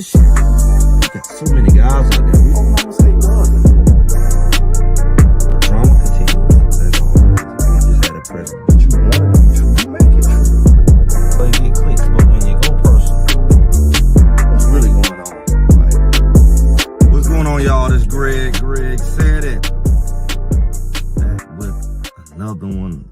Shit. We got so many guys out there. We don't know say was. The drama continues. That's all. We just had a present. But you want it to be true, you make it true. So you get clicks, but when you go personal, what's really going on? Like, what's going on, y'all? This Greg. Greg said it. Back with another one.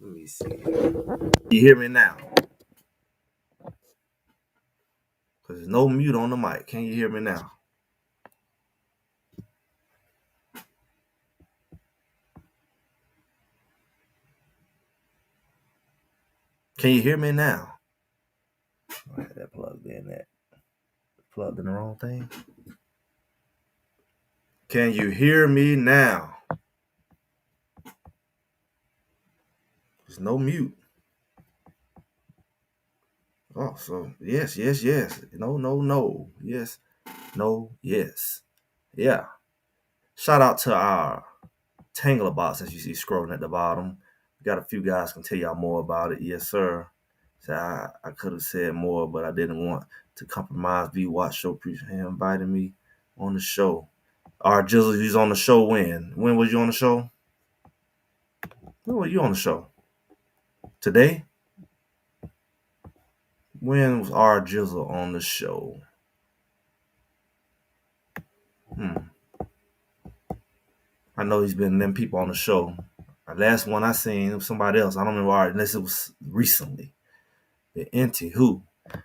Let me see. You hear me now? Because there's no mute on the mic. Can you hear me now? Can you hear me now? I had that plugged in. That plugged in the wrong thing. Can you hear me now? There's no mute. Oh, so yes. No. Yes, no, yes. Yeah. Shout out to our Tanggula box as you see scrolling at the bottom. We got a few guys can tell y'all more about it. Yes, sir. So I could have said more, but I didn't want to compromise. V Watch Show preacher. He invited me on the show. Our Jizzle, he's on the show when? When was you on the show? When were you on the show? Today? When was our Jizzle on the show? I know he's been them people on the show. The last one I seen was somebody else. I don't remember unless it was recently. The Inti who?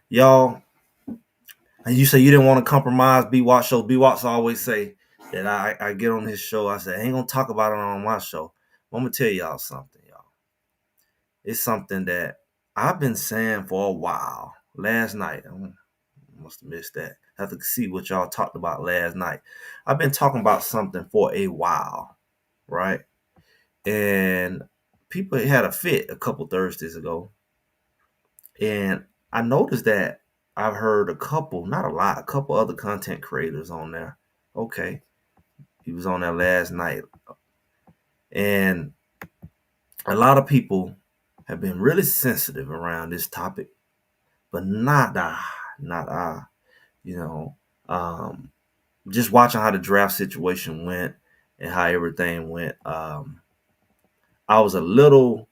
Y'all, and you say you didn't want to compromise B Watch show. B Watch always say that I get on his show. I say I ain't gonna talk about it on my show. But I'm gonna tell y'all something, y'all. It's something that I've been saying for a while. Last night, I must have missed that. I have to see what y'all talked about last night. I've been talking about something for a while, right? And people had a fit a couple Thursdays ago. And I noticed that I've heard a couple, not a lot, a couple other content creators on there. Okay. He was on there last night. And a lot of people have been really sensitive around this topic, but not I. You know, just watching how the draft situation went and how everything went, I was a little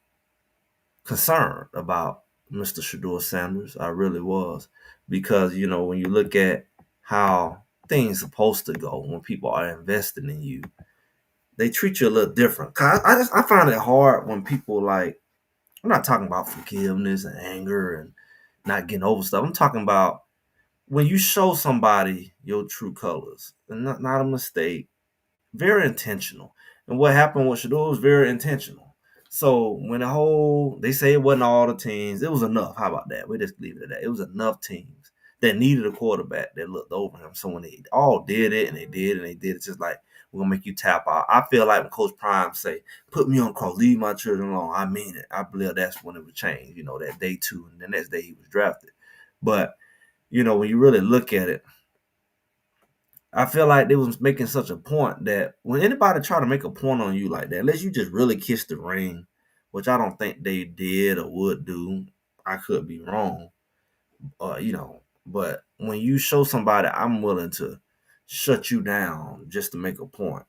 concerned about Mr. Shedeur Sanders. I really was. Because, you know, when you look at how things supposed to go when people are investing in you, they treat you a little different. I find it hard when people like, I'm not talking about forgiveness and anger and not getting over stuff. I'm talking about when you show somebody your true colors, and not a mistake, very intentional. And what happened with Shedeur was very intentional. So when they say it wasn't all the teams, it was enough. How about that? We just leave it at that. It was enough teams that needed a quarterback that looked over him. So when they all did it and they did it, it's just like, we're gonna make you tap out. I feel like when Coach Prime say, put me on the cross, leave my children alone, I mean it. I believe that's when it would change, you know, that day 2, and the next day he was drafted. But, you know, when you really look at it, I feel like they was making such a point that when anybody try to make a point on you like that, unless you just really kiss the ring, which I don't think they did or would do, I could be wrong, you know. But when you show somebody I'm willing to shut you down just to make a point,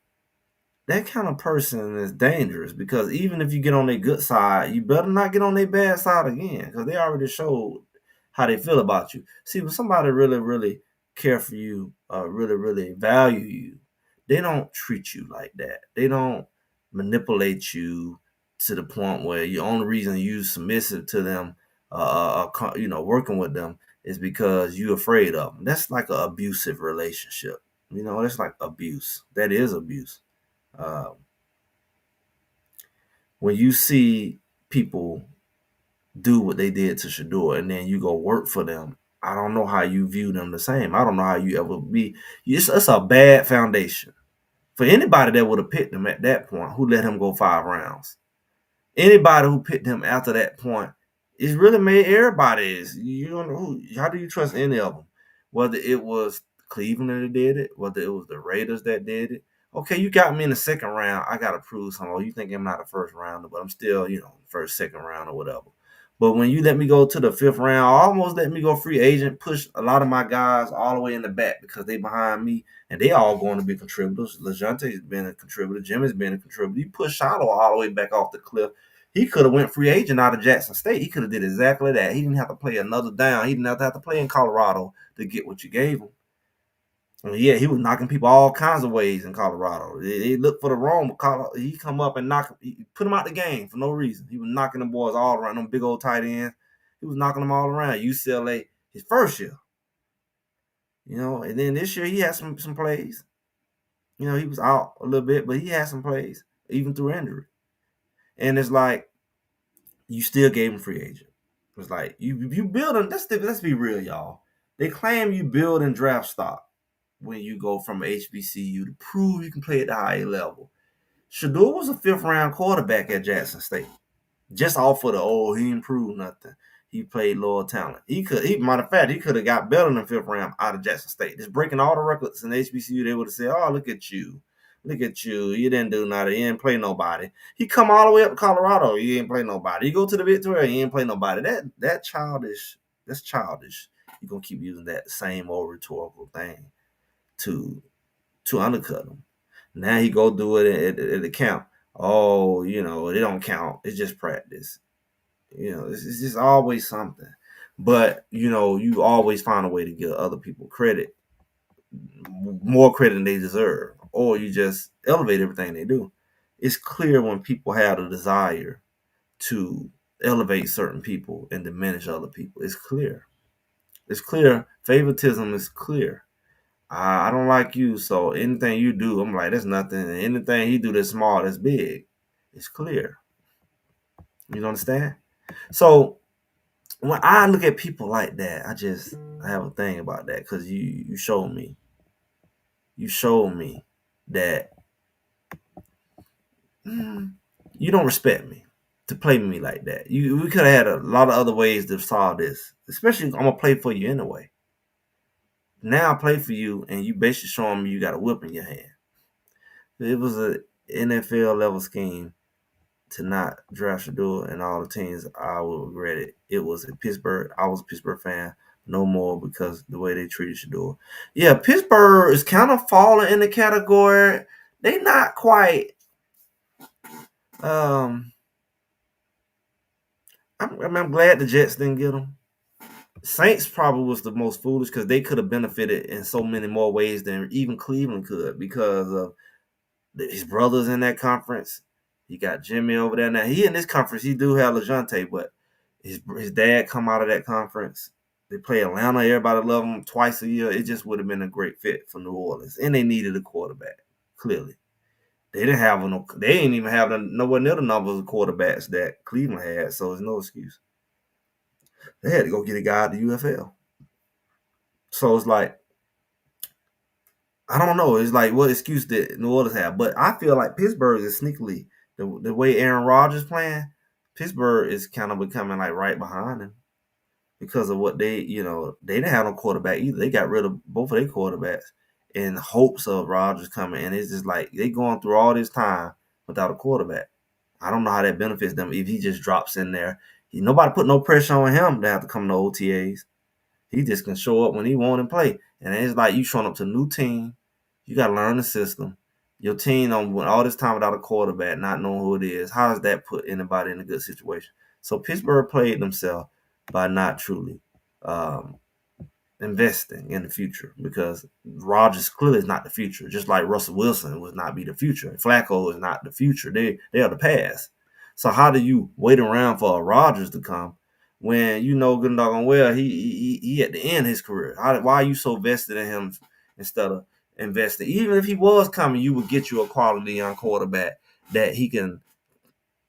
that kind of person is dangerous, because even if you get on their good side, you better not get on their bad side again, because they already showed how they feel about you. See, when somebody really, really care for you, really, really value you, they don't treat you like that. They don't manipulate you to the point where the only reason you submissive to them, you know, working with them is because you're afraid of them. That's like an abusive relationship. You know, that's like abuse. That is abuse. Uh, when you see people do what they did to Shedeur and then you go work for them, I don't know how you view them the same. I don't know how you ever be. It's a bad foundation for anybody that would have picked him at that point, who let him go 5 rounds. Anybody who picked him after that point, it's really made everybody is. You don't know who. How do you trust any of them? Whether it was Cleveland that did it, whether it was the Raiders that did it. Okay, you got me in the second round. I gotta prove something. Oh, you think I'm not a first rounder, but I'm still, you know, first, second round or whatever. But when you let me go to the 5th round, almost let me go free agent, push a lot of my guys all the way in the back because they behind me, and they all going to be contributors. LeJounte's been a contributor. Jimmy's been a contributor. You push Shiloh all the way back off the cliff. He could have went free agent out of Jackson State. He could have did exactly that. He didn't have to play another down. He didn't have to play in Colorado to get what you gave him. Yeah, he was knocking people all kinds of ways in Colorado. They looked for the wrong. He come up and put him out the game for no reason. He was knocking them boys all around, them big old tight ends. He was knocking them all around. UCLA, his first year, and then this year he had some plays. He was out a little bit, but he had some plays, even through injury. And it's like you still gave him free agent. It's like you build him. Let's be real, y'all. They claim you build and draft stock when you go from HBCU to prove you can play at the higher level. Shedeur was a fifth round quarterback at Jackson State. Just off of he improved nothing. He played lower talent. Matter of fact, he could have got better than fifth round out of Jackson State. Just breaking all the records in HBCU, they would have said, "Oh, look at you. Look at you. You didn't do nothing. You didn't play nobody." He come all the way up to Colorado. You didn't play nobody. You go to the Victoria. You didn't play nobody. That's childish. That's childish. You're going to keep using that same old rhetorical thing to undercut him. Now he go do it at the camp. Oh, they don't count. It's just practice. It's just always something. But you always find a way to give other people credit, more credit than they deserve, or you just elevate everything they do. It's clear when people have the desire to elevate certain people and diminish other people. It's clear. It's clear. Favoritism is clear. I don't like you, so anything you do, I'm like, that's nothing. And anything he do that's small, that's big. It's clear. You understand? So when I look at people like that, I have a thing about that because you showed me. You showed me that you don't respect me to play me like that. We could have had a lot of other ways to solve this. Especially, I'm gonna play for you anyway. Now I play for you, and you basically showing me you got a whip in your hand. It was a NFL level scheme to not draft Shedeur, and all the teams, I will regret it. It was in Pittsburgh. I was a Pittsburgh fan. No more because the way they treated Shedeur. Yeah, Pittsburgh is kind of falling in the category. They not quite. I'm glad the Jets didn't get them. Saints probably was the most foolish because they could have benefited in so many more ways than even Cleveland could because of his brothers in that conference. He got Jimmy over there. Now, he in this conference, he do have LeJounte, but his dad come out of that conference. They play Atlanta. Everybody love them twice a year. It just would have been a great fit for New Orleans. And they needed a quarterback, clearly. They didn't have they didn't even have nowhere near the numbers of quarterbacks that Cleveland had, so there's no excuse. They had to go get a guy at the UFL. So it's like, I don't know. It's like, what excuse did New Orleans have? But I feel like Pittsburgh is sneakily, the way Aaron Rodgers playing, Pittsburgh is kind of becoming like right behind him because of what they didn't have no quarterback either. They got rid of both of their quarterbacks in hopes of Rodgers coming. And it's just like they going through all this time without a quarterback. I don't know how that benefits them if he just drops in there. Nobody put no pressure on him to have to come to OTAs. He just can show up when he want and play. And it's like you showing up to a new team. You got to learn the system. Your team went all this time without a quarterback, not knowing who it is. How does that put anybody in a good situation? So Pittsburgh played themselves by not truly investing in the future because Rodgers clearly is not the future. Just like Russell Wilson would not be the future. Flacco is not the future. They are the past. So how do you wait around for a Rodgers to come when you know good and doggone well he at the end of his career? Why are you so vested in him instead of investing? Even if he was coming, you would get you a quality young quarterback that he can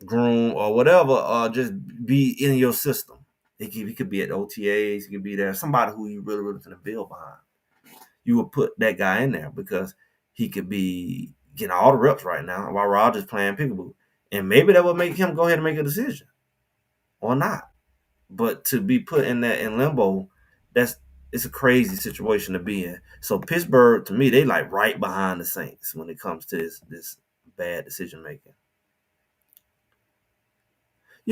groom or whatever, or just be in your system. He could be at OTAs. He could be there. Somebody who you really, really going to build behind. You would put that guy in there because he could be getting all the reps right now while Rodgers playing peekaboo. And maybe that would make him go ahead and make a decision or not. But to be put in that in limbo, it's a crazy situation to be in. So Pittsburgh, to me, they like right behind the Saints when it comes to this bad decision making.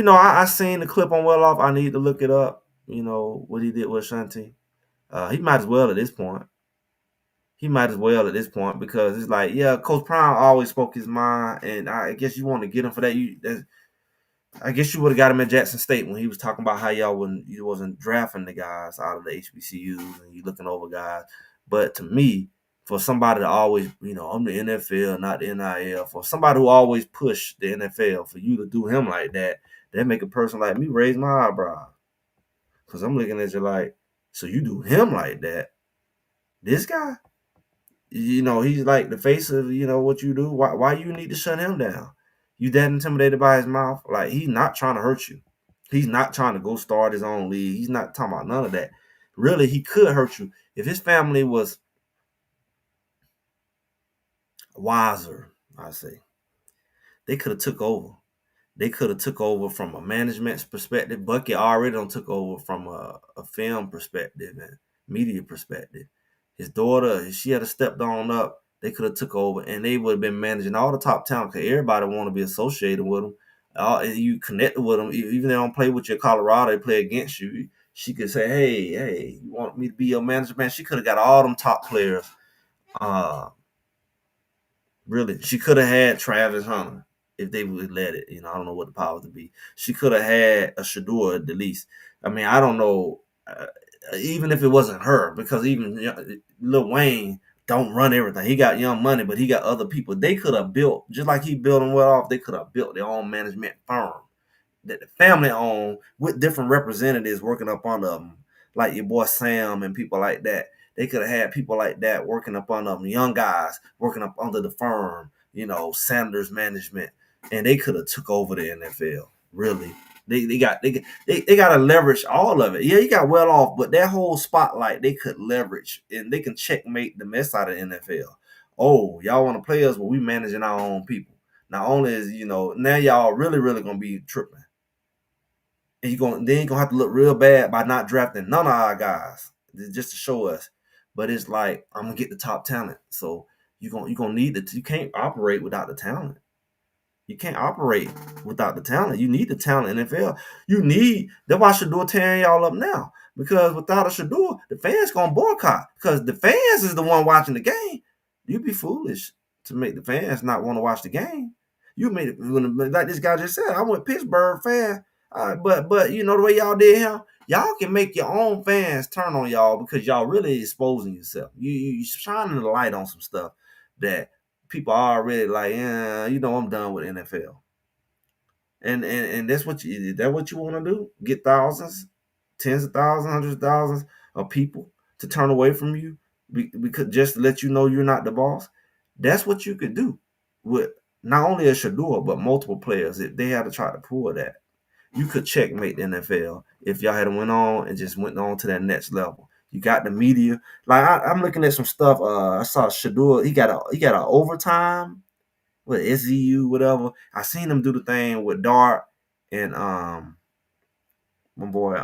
I seen the clip on Well-Off. I need to look it up. What he did with Shanti. He might as well at this point. He might as well at this point because it's like, yeah, Coach Prime always spoke his mind, and I guess you want to get him for that. I guess you would have got him at Jackson State when he was talking about how you wasn't drafting the guys out of the HBCUs and you looking over guys. But to me, For somebody to always, I'm the NFL, not the NIL. For somebody who always push the NFL, for you to do him like that make a person like me raise my eyebrow. Because I'm looking at you like, so you do him like that. This guy, he's like the face of, what you do. Why you need to shut him down? You that intimidated by his mouth? Like, he's not trying to hurt you. He's not trying to go start his own league. He's not talking about none of that. Really, he could hurt you. If his family was wiser, I say, they could have took over. They could have took over from a management's perspective. Bucky already done took over from a film perspective and media perspective. His daughter, she had stepped on up. They could have took over, and they would have been managing all the top talent because everybody want to be associated with them. You connected with them, even if they don't play with you in Colorado, they play against you. She could say, "Hey, you want me to be your manager, man?" She could have got all them top players. Really, she could have had Travis Hunter if they would let it. I don't know what the powers would be. She could have had a Shedeur at the least. I mean, I don't know. Even if it wasn't her, because even Lil Wayne don't run everything. He got Young Money, but he got other people. They could have built, just like he built them well off, they could have built their own management firm that the family owned with different representatives working up under them, like your boy Sam and people like that. They could have had people like that working up under them, young guys working up under the firm, Sanders management, and they could have took over the NFL. Really, they got to leverage all of it. Yeah, you got well off, but that whole spotlight they could leverage, and they can checkmate the mess out of the NFL. Oh, y'all want to play us, but we managing our own people. Not only is now y'all really gonna be tripping. And you're gonna have to look real bad by not drafting none of our guys just to show us. But it's like, I'm gonna get the top talent. So you're gonna need you can't operate without the talent. You can't operate without the talent. You need the talent in the NFL. That's why Shedeur tearing y'all up now. Because without a Shedeur, the fans gonna boycott. Because the fans is the one watching the game. You'd be foolish to make the fans not want to watch the game. You made it like this guy just said. I went Pittsburgh fan, but the way y'all did him, y'all can make your own fans turn on y'all because y'all really exposing yourself. You shining the light on some stuff that people are already like, yeah, I'm done with NFL. And that's what you want to do? Get thousands, tens of thousands, hundreds of thousands of people to turn away from you because just to let you know you're not the boss. That's what you could do with not only a Shedeur but multiple players. If they had to try to pull that, you could checkmate the NFL if y'all had went on and just went on to that next level. You got the media. Like I'm looking at some stuff. I saw Shedeur. He got an overtime with SZU, whatever. I seen him do the thing with Dart and my boy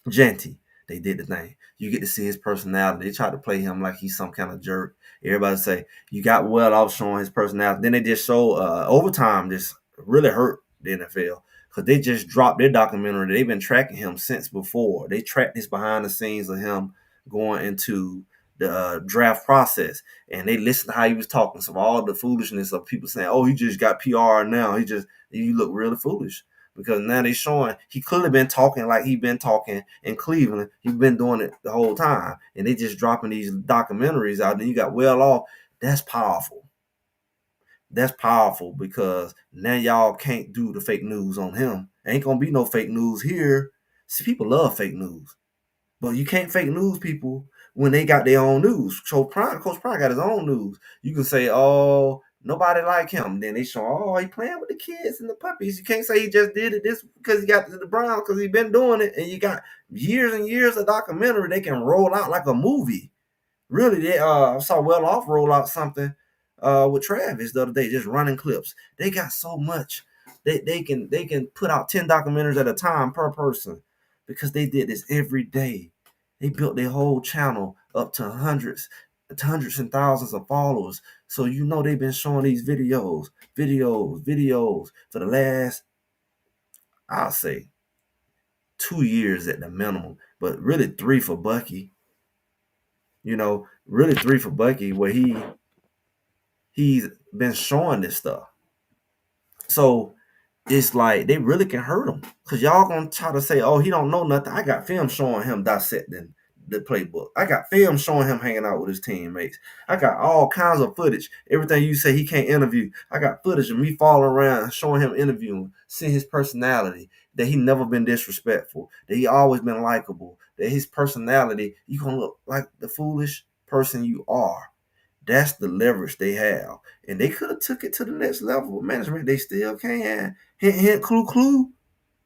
Genty. They did the thing. You get to see his personality. They try to play him like he's some kind of jerk. Everybody say you got well off showing his personality. Then they just show overtime. Just really hurt the NFL because they just dropped their documentary. They've been tracking him since before. They tracked this behind the scenes of him going into the draft process, and they listened to how he was talking. So all the foolishness of people saying, "Oh, he just got PR now. You look really foolish." Because now they showing he clearly been talking like he been talking in Cleveland. He's been doing it the whole time. And they just dropping these documentaries out. And you got well off. That's powerful. That's powerful because now y'all can't do the fake news on him. Ain't going to be no fake news here. See, people love fake news. But you can't fake news people when they got their own news. So Coach Prime got his own news. You can say, oh, nobody like him. Then they show, oh, he playing with the kids and the puppies. You can't say he just did it this because he got to the Browns because he been doing it. And you got years and years of documentary they can roll out like a movie. Really, they I saw Well Off roll out something with Travis the other day, just running clips. They got so much. They can put out 10 documentaries at a time per person because they did this every day. They built their whole channel up to hundreds and thousands of followers. So they've been showing these videos for the last, I'll say, 2 years at the minimum, but really 3 for Bucky. Really 3 for Bucky, where he's been showing this stuff. So it's like they really can hurt him because y'all gonna try to say, "Oh, he don't know nothing." I got film showing him dissecting the playbook. I got film showing him hanging out with his teammates. I got all kinds of footage. Everything you say he can't interview. I got footage of me following around, showing him interviewing, seeing his personality, that he never been disrespectful, that he always been likable, that his personality, you gonna look like the foolish person you are. That's the leverage they have. And they could have took it to the next level with management. They still can. Hint, hint, clue, clue.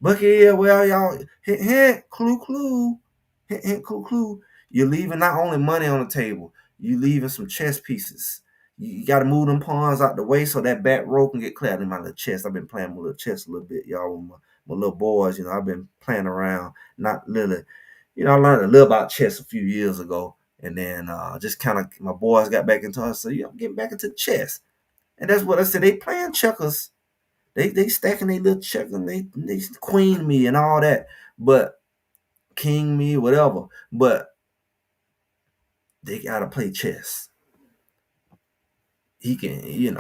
Bucky, yeah, well, y'all, hint, hint, clue, clue. Hint, hint, clue, clue. You're leaving not only money on the table, you leaving some chess pieces. You got to move them pawns out the way so that back row can get cleared in my little chess. I've been playing with little chess a little bit, y'all, with my little boys. I've been playing around, not really. I learned a little about chess a few years ago. And then just kind of my boys got back into it. So, I'm getting back into chess. And that's what I said. They playing checkers. They stacking their little checkers. And they queen me and all that. But king me, whatever. But they got to play chess. He can, it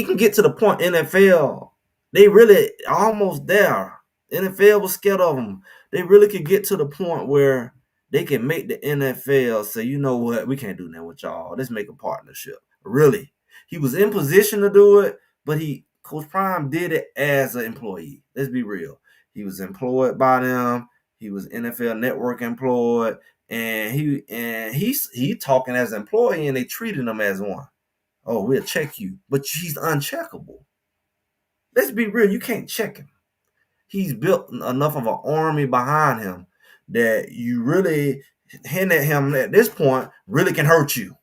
can get to the point NFL. They really almost there. NFL was scared of them. They really could get to the point where they can make the NFL say, you know what, we can't do that with y'all. Let's make a partnership. Really. He was in position to do it, but Coach Prime did it as an employee. Let's be real. He was employed by them. He was NFL Network employed, and he talking as an employee, and they treated him as one. Oh, we'll check you, but he's uncheckable. Let's be real. You can't check him. He's built enough of an army behind him that you really hint at him at this point really can hurt you.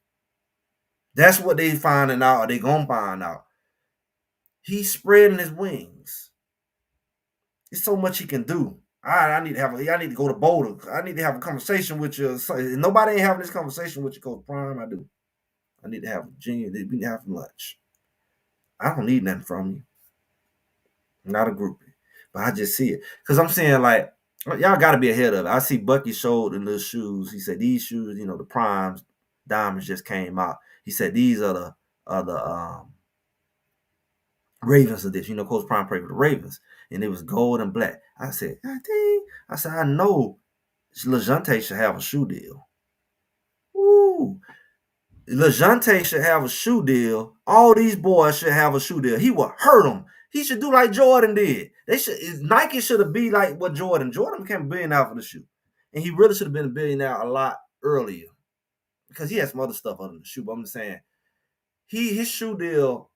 That's what they finding out, or they gonna find out. He's spreading his wings. There's so much he can do. I need to go to Boulder. I need to have a conversation with you. Nobody ain't having this conversation with you, Coach Prime. I do. I need to have Virginia. We need to have lunch. I don't need nothing from you. Not a groupie. But I just see it. Because I'm saying, like, y'all got to be ahead of it. I see Bucky showed the little shoes. He said, these shoes, the Primes, diamonds just came out. He said, these are the Ravens edition. Coach Prime played for the Ravens. And it was gold and black. I said, I know LeJounte should have a shoe deal. Ooh. LeJounte should have a shoe deal. All these boys should have a shoe deal. He will hurt them. He should do like Jordan did. Nike should have been like what Jordan. Jordan became a billionaire for the shoe. And he really should have been a billionaire a lot earlier. Because he had some other stuff other than the shoe. But I'm just saying, his shoe deal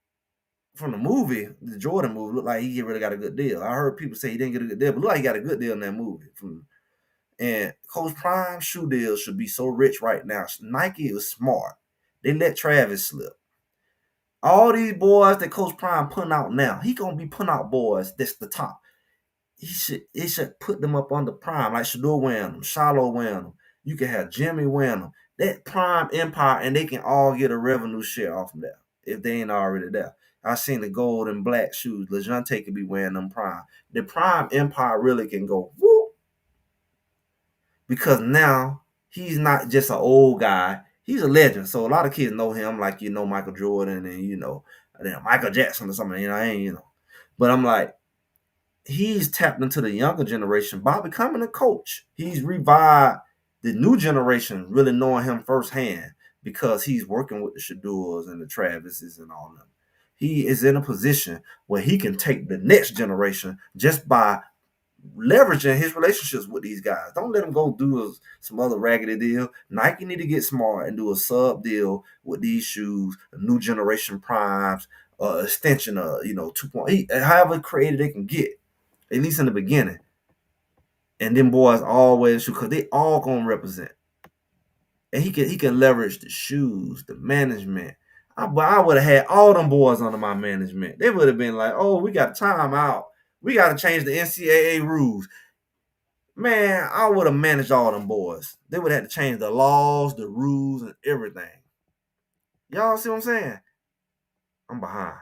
from the movie, the Jordan movie, looked like he really got a good deal. I heard people say he didn't get a good deal, but looked like he got a good deal in that movie. And Coach Prime shoe deal should be so rich right now. Nike is smart. They let Travis slip. All these boys that Coach Prime putting out now, he gonna be putting out boys that's the top. He should put them up under Prime, like Shedeur wearing them, Shiloh wearing them. You can have Jimmy wearing them. That Prime Empire, and they can all get a revenue share off of that if they ain't already there. I seen the gold and black shoes. LeJounte could be wearing them Prime. The Prime Empire really can go whoop, because now he's not just an old guy. He's a legend. So a lot of kids know him, like Michael Jordan and Michael Jackson or something. But I'm like, he's tapped into the younger generation by becoming a coach. He's revived the new generation, really knowing him firsthand because he's working with the Shedeurs and the Travises and all of them. He is in a position where he can take the next generation just by leveraging his relationships with these guys. Don't let him go do some other raggedy deal. Nike need to get smart and do a sub deal with these shoes, a new generation primes, extension of 2.8, however creative they can get, at least in the beginning. And them boys always shoot because they all gonna represent. And he can leverage the shoes, the management. I would have had all them boys under my management. They would have been like, oh, we got time out. We got to change the NCAA rules. Man, I would have managed all them boys. They would have had to change the laws, the rules, and everything. Y'all see what I'm saying? I'm behind.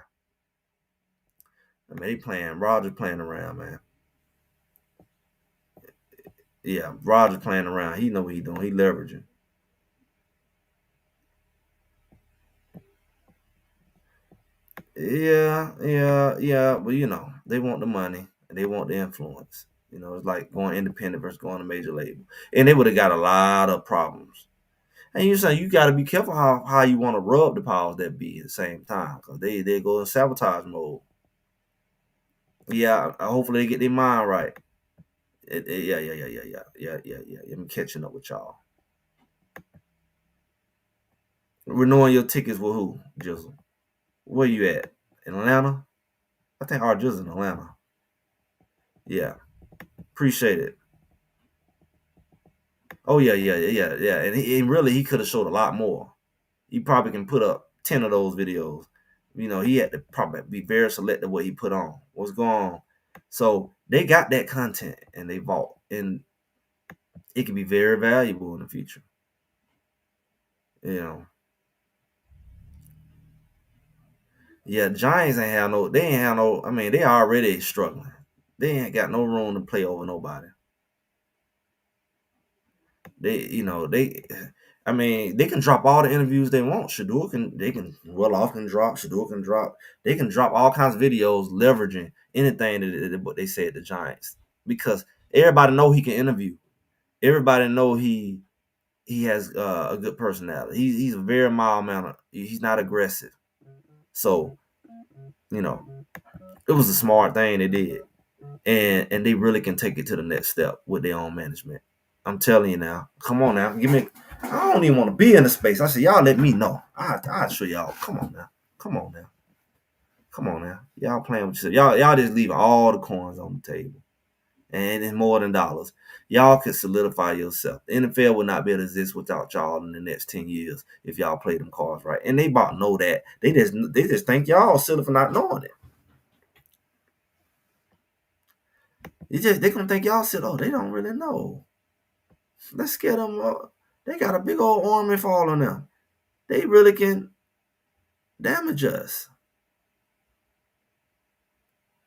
I mean, Roger playing around, man. Yeah, Roger playing around. He know what he doing. He leveraging. Yeah. But they want the money and they want the influence. You know, it's like going independent versus going to major label, and they would have got a lot of problems. And you say you got to be careful how you want to rub the powers that be at the same time, because they go in sabotage mode. Yeah, hopefully they get their mind right. Yeah. I'm catching up with y'all. Renewing your tickets with who, Jizzle? Where you at? In Atlanta? I think our Jizzle in Atlanta. Yeah, appreciate it. Oh yeah. And he could have showed a lot more. He probably can put up 10 of those videos. You know, he had to probably be very selective what he put on. What's going on? So they got that content and they vault, and it can be very valuable in the future. You know, yeah, Giants ain't have no. They ain't have no. I mean, they already struggling. They ain't got no room to play over nobody. They. I mean, they can drop all the interviews they want. Shedeur can. They can. Well-off can drop. Shedeur can drop. They can drop all kinds of videos leveraging anything that what they said the Giants, because everybody know he can interview. Everybody know he has a good personality. He's a very mild mannered. He's not aggressive. So you know, it was a smart thing they did, and they really can take it to the next step with their own management. I'm telling you now. Come on now, give me. I don't even want to be in the space. I said, y'all let me know. I'll show y'all. Come on now. Come on now. Come on now. Y'all playing with yourself. Y'all just leave all the coins on the table. And it's more than dollars. Y'all could solidify yourself. The NFL would not be able to exist without y'all in the next 10 years if y'all play them cards right. And they about know that. They just think y'all silly for not knowing it. They gonna think y'all silly. Oh, they don't really know. Let's get them up. They got a big old army following them. They really can damage us.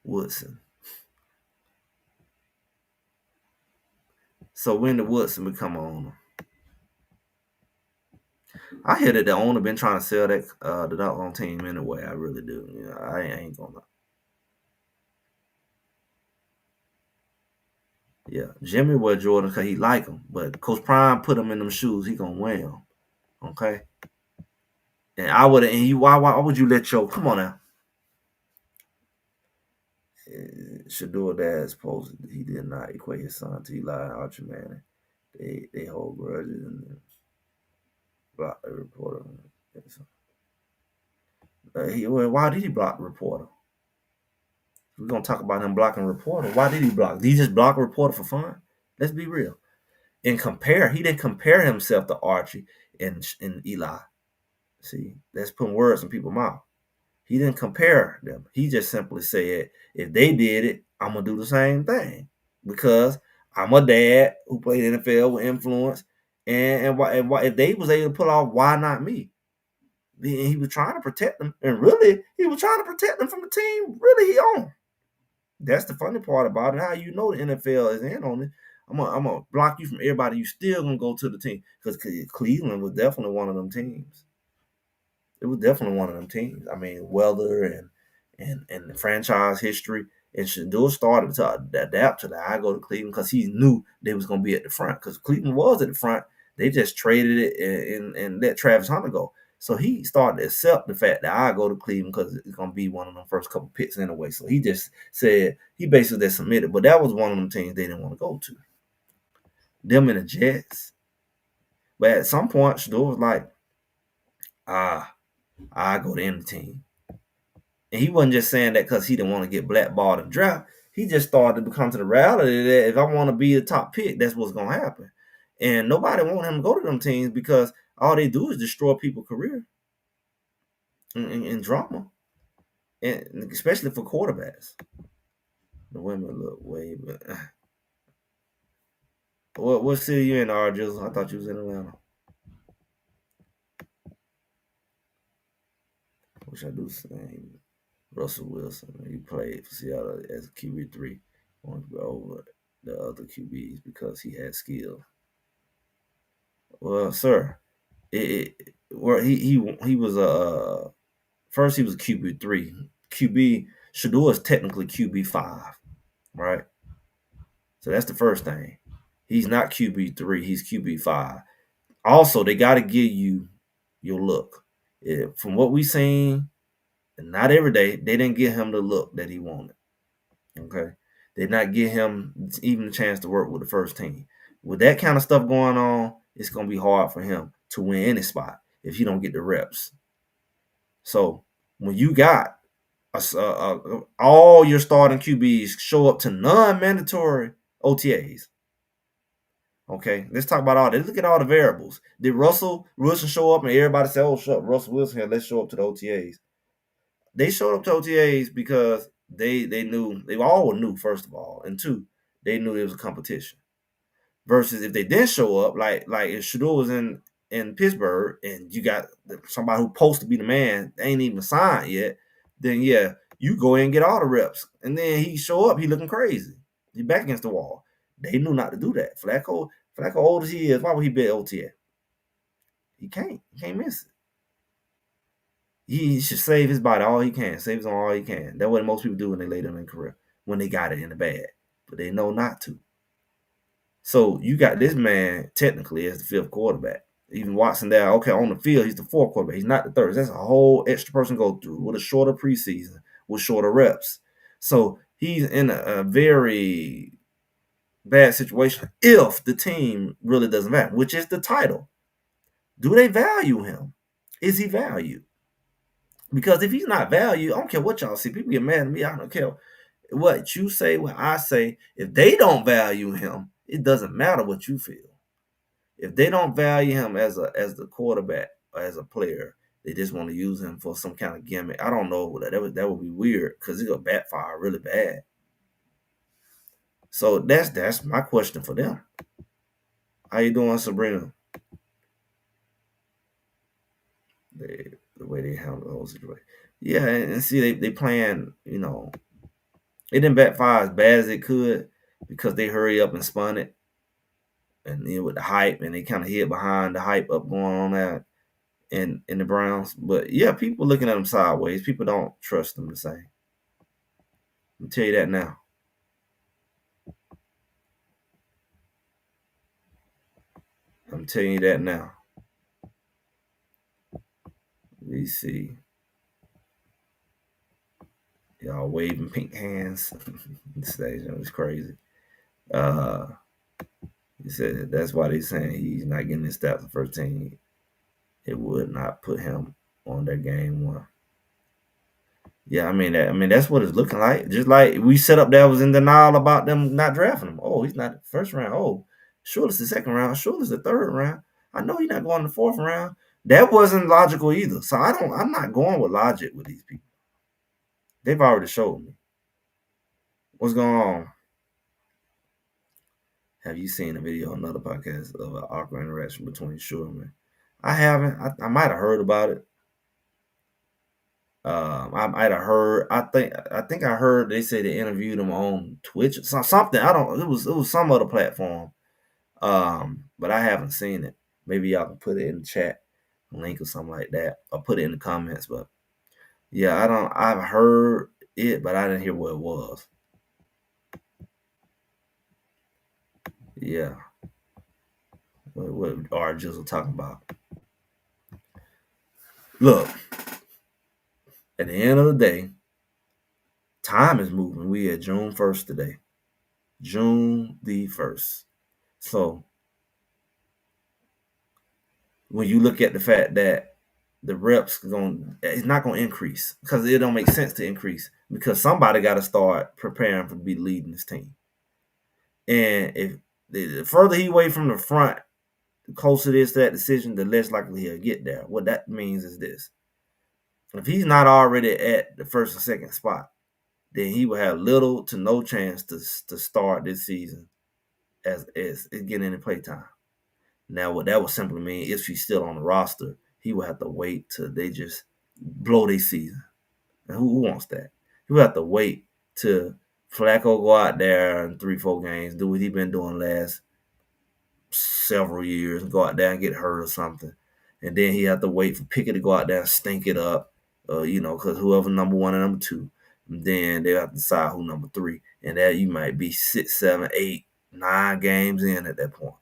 Woodson. So when did Woodson become an owner? I hear that the owner been trying to sell that the doggone team anyway. I really do. You know, I ain't gonna. Yeah, Jimmy wear Jordan because he like him, but Coach Prime put him in them shoes. He gonna wear them. Okay. And I would. And you, why would you let your come on now? Shedeur dad posted he did not equate his son to Eli and Archie Manning. They hold grudges and block the reporter. Why did he block the reporter? We're gonna talk about him blocking a reporter. Why did he block? Did he just block a reporter for fun? Let's be real. And compare. He didn't compare himself to Archie and Eli. See, that's putting words in people's mouth. He didn't compare them. He just simply said, if they did it, I'm gonna do the same thing because I'm a dad who played NFL with influence, and why if they was able to pull off, why not me? And he was trying to protect them, and really, he was trying to protect them from the team. Really, he owned. That's the funny part about it. How you know the NFL is in on it. I'm gonna block you from everybody. You still gonna go to the team because Cleveland was definitely one of them teams. It was definitely one of them teams. I mean, weather and the franchise history. And Shedeur started to adapt to that. I go to Cleveland because he knew they was gonna be at the front. Because Cleveland was at the front. They just traded it and let Travis Hunter go. So he started to accept the fact that I go to Cleveland because it's gonna be one of them first couple picks anyway. So he just said he basically just submitted. But that was one of them teams they didn't want to go to. Them and the Jets. But at some point, Shedeur was like, I go to any team. And he wasn't just saying that because he didn't want to get blackballed in the draft. He just started to become to the reality that if I want to be a top pick, that's what's going to happen. And nobody want him to go to them teams because all they do is destroy people's career and drama, and especially for quarterbacks. The women look way, but what city you in, RJ? I thought you was in Atlanta. Wish I do the same. Russell Wilson, he played for Seattle as a QB3. Wanted to go over the other QBs because he had skill. Well, sir, where he was first he was a QB3. QB Shedeur is technically QB5, right? So that's the first thing. He's not QB3, he's QB5. Also, they got to give you your look. From what we seen, and not every day, they didn't give him the look that he wanted. Okay, they did not give him even a chance to work with the first team. With that kind of stuff going on, it's gonna be hard for him to win any spot if he don't get the reps. So when you got all your starting QBs show up to non-mandatory OTAs. Okay, let's talk about all that. Look at all the variables. Did Russell Wilson show up and everybody said, "Oh, shut up, Russell Wilson here. Let's show up to the OTAs." They showed up to OTAs because they knew they all knew first of all, and two, they knew it was a competition. Versus if they didn't show up, like if Shedeur was in Pittsburgh and you got somebody who supposed to be the man, they ain't even signed yet, then yeah, you go in and get all the reps, and then he show up, he looking crazy, he back against the wall. They knew not to do that. Flacco, old as he is, why would he be at OTA? He can't miss it. He should save his body all he can, save his own all he can. That's what most people do when they later in their career, when they got it in the bag, but they know not to. So you got this man technically as the fifth quarterback. Even Watson there, okay, on the field, he's the fourth quarterback. He's not the third. That's a whole extra person to go through with a shorter preseason, with shorter reps. So he's in a very bad situation if the team really doesn't matter, which is the title. Do they value him? Is he valued? Because if he's not valued, I don't care what y'all see. People get mad at me. I don't care what you say, what I say. If they don't value him, it doesn't matter what you feel. If they don't value him as the quarterback or as a player, they just want to use him for some kind of gimmick. I don't know that would be weird because it'll backfire really bad. So that's my question for them. How you doing, Sabrina? The way they handle the whole situation. Yeah, and see they playing, it didn't backfire as bad as it could because they hurry up and spun it. And then with the hype, and they kind of hid behind the hype up going on there in the Browns. But yeah, people looking at them sideways. People don't trust them the same. I'll tell you that now. I'm telling you that now. We see y'all waving pink hands. The stadium was crazy. He said that's why they saying he's not getting his stats the first team. It would not put him on their game one. Yeah, I mean that's what it's looking like. Just like we set up that was in denial about them not drafting him. Oh, he's not the first round. Oh, sure it's the second round. Sure it's the third round. I know he's not going in the fourth round. That wasn't logical either. So I'm not going with logic with these people. They've already showed me. What's going on? Have you seen a video on another podcast of an awkward interaction between Sherman? I haven't. I might have heard about it. I might have heard. I think I heard they say they interviewed him on Twitch or something. I don't. It was some other platform. But I haven't seen it. Maybe y'all can put it in the chat, a link or something like that, or put it in the comments. But yeah, I don't. I've heard it, but I didn't hear what it was. Yeah. What our Jizzle talking about? Look, at the end of the day, time is moving. We at June 1st today. June the 1st. So when you look at the fact that the reps it's not gonna increase because it don't make sense to increase because somebody got to start preparing for be leading this team. And if the further he away from the front, the closer it is to that decision, the less likely he'll get there. What that means is this: if he's not already at the first or second spot, then he will have little to no chance to start this season as getting any play time. Now, what that would simply mean, if he's still on the roster, he will have to wait till they just blow their season. And who wants that? He will have to wait till Flacco go out there in 3-4 games, do what he's been doing last several years, and go out there and get hurt or something. And then he have to wait for Pickett to go out there and stink it up, because whoever number one and number two. And then they have to decide who number three. And that you might be 6, 7, 8, 9 games in at that point.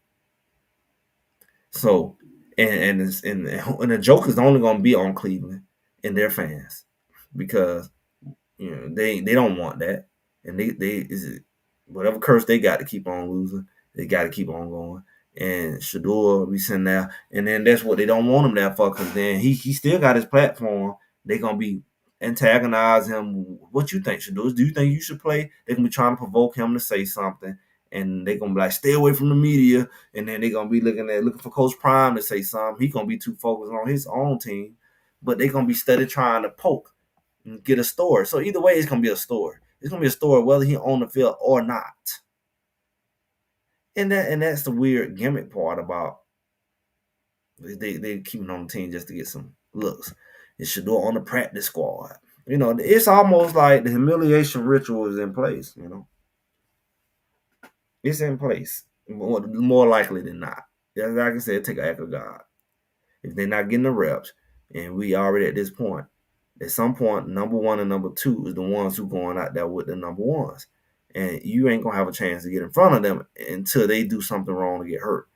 So, and the joke is only going to be on Cleveland and their fans because they don't want that, and they is whatever curse they got to keep on losing, they got to keep on going. And Shedeur be sitting there, and then that's what they don't want him there for, because then he still got his platform. They gonna be antagonize him. What you think, Shedeur? Do you think you should play? They gonna be trying to provoke him to say something, and they gonna be like, stay away from the media. And then they gonna be looking for Coach Prime to say something. He gonna be too focused on his own team, but they gonna be steady trying to poke and get a story. So either way, it's gonna be a story. It's gonna be a story whether he on the field or not. And that's the weird gimmick part about they keeping on the team just to get some looks. It should do it on the practice squad. It's almost like the humiliation ritual is in place. It's in place more likely than not. Like I said, take an act of God. If they're not getting the reps, and we already at this point, at some point, number one and number two is the ones who going out there with the number ones. And you ain't going to have a chance to get in front of them until they do something wrong to get hurt.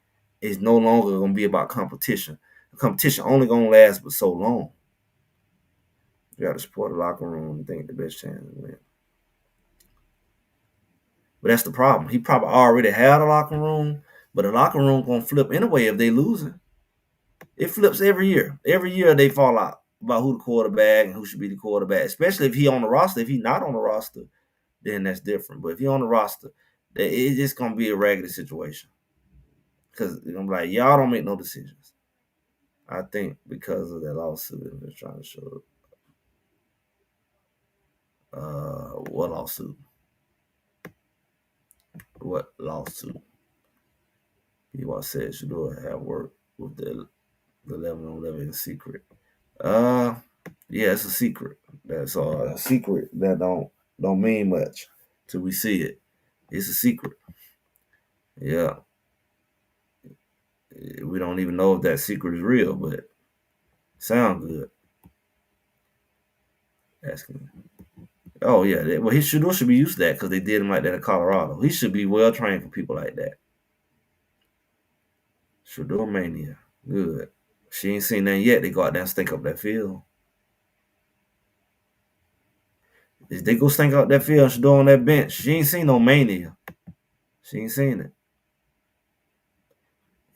It's no longer going to be about competition. The competition only going to last but so long. You got to support the locker room and think the best chance to win. But that's the problem. He probably already had a locker room, but the locker room going to flip anyway if they losing. It flips every year. Every year they fall out about who the quarterback and who should be the quarterback, especially if he on the roster. If he not on the roster, then that's different. But if he on the roster, it's just going to be a raggedy situation. Because I'm like, y'all don't make no decisions. I think because of that lawsuit, I'm just trying to show what lawsuit? What lawsuit? People said Shedeur have worked with the 11-on-11 in secret. Yeah, it's a secret. That's a secret that don't mean much till we see it. It's a secret. Yeah, we don't even know if that secret is real, but it sound good. Asking. Oh yeah, well, he should be used to that because they did him like that in Colorado. He should be well trained for people like that. Shedeur mania, good. She ain't seen nothing yet. They go out there and stink up that field. If they go stink out that field, Shedeur on that bench. She ain't seen no mania. She ain't seen it.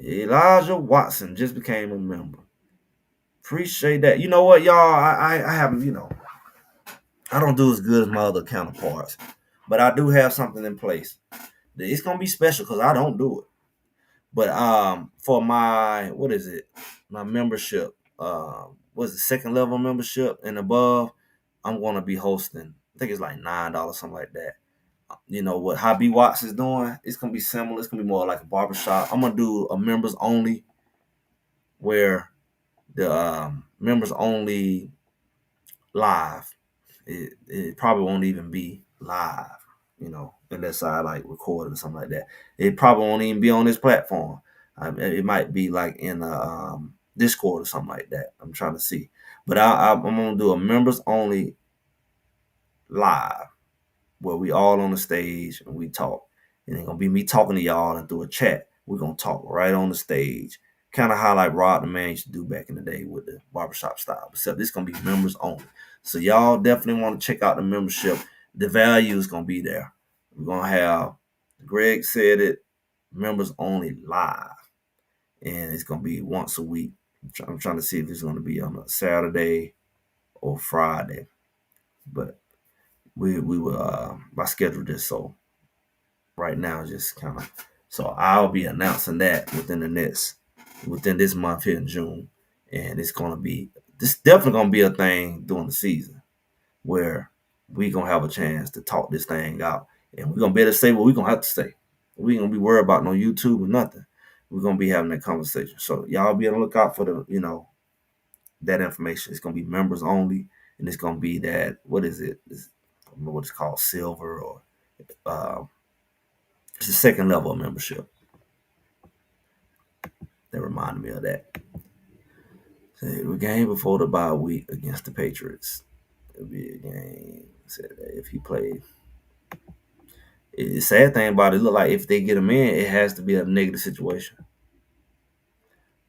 Elijah Watson just became a member. Appreciate that. You know what, y'all? I haven't, I don't do as good as my other counterparts, but I do have something in place. It's gonna be special because I don't do it. But for my my membership, was it second level membership and above, I'm gonna be hosting. I think it's like $9, something like that. What Hobby Watts is doing, it's gonna be similar. It's gonna be more like a barbershop. I'm gonna do a members only, where the members only live. It probably won't even be live, unless I like record it or something like that. It probably won't even be on this platform. It might be like in a Discord or something like that. I'm trying to see, but I'm gonna do a members only live where we all on the stage and we talk. And it's gonna be me talking to y'all and through a chat. We're gonna talk right on the stage. Kind of how like Rod the Man used to do back in the day with the barbershop style. Except this gonna be members only. So y'all definitely want to check out the membership. The value is gonna be there. We're gonna have Greg said it, members only live. And it's gonna be once a week. I'm trying to see if it's gonna be on a Saturday or Friday. But we will my schedule just so right now just kind of, so I'll be announcing that within this month here in June. And this definitely gonna be a thing during the season where we gonna have a chance to talk this thing out, and we're gonna be able to say what we're gonna have to say. We ain't gonna be worried about no YouTube or nothing. We're gonna be having that conversation. So y'all be on the lookout for that information. It's gonna be members only, and it's gonna be that, what is it? I don't know what it's called, silver, or it's the second level of membership. That reminded me of that. The game before the bye week against the Patriots. It'll be a game. Said if he played. The sad thing about it look like if they get him in, it has to be a negative situation.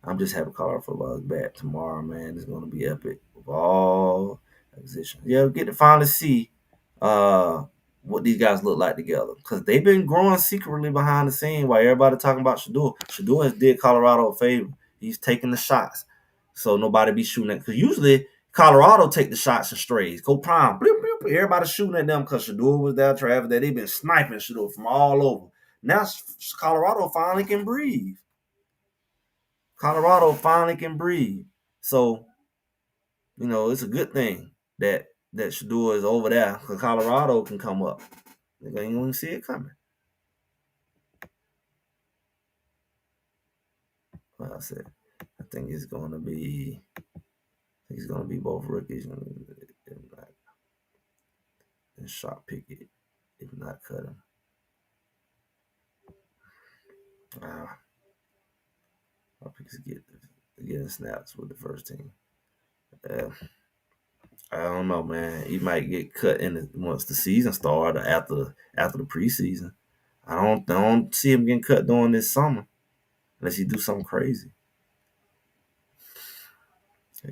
I'm just happy Colorado football is back tomorrow, man. It's going to be epic with all positions. Yeah, we get to finally see uh, what these guys look like together because they've been growing secretly behind the scene while everybody talking about Shedeur. Shedeur has did Colorado a favor. He's taking the shots, so nobody be shooting at. Because usually Colorado take the shots and strays, go prime, bloop, bloop, bloop. Everybody shooting at them because Shedeur was there, Travis. That they've been sniping Shedeur from all over. Now Colorado finally can breathe. Colorado finally can breathe. So, it's a good thing that Shedeur is over there because Colorado can come up. They ain't going to see it coming. Like I said, I think it's going to be both rookies and shot Pickett, if not cut him. Pickett getting snaps with the first team. I don't know, man. He might get cut once the season starts or after the preseason. I don't see him getting cut during this summer unless he do something crazy.